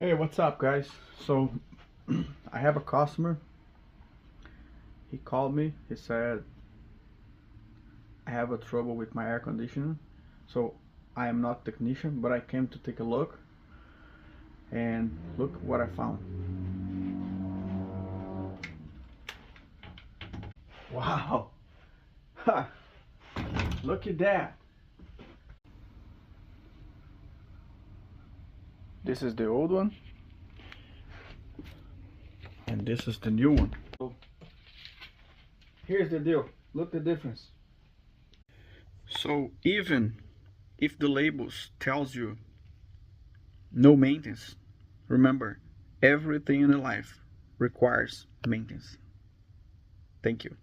Hey, what's up, guys? So I have a customer. He called me. He said I have a trouble with my air conditioner. So I am not technician, but I came to take a look, and look what I found. Wow. Ha. Look at that. This is the old one, and this is the new one. So here's the deal. Look the difference. So even if the labels tells you no maintenance, remember, everything in life requires maintenance. Thank you.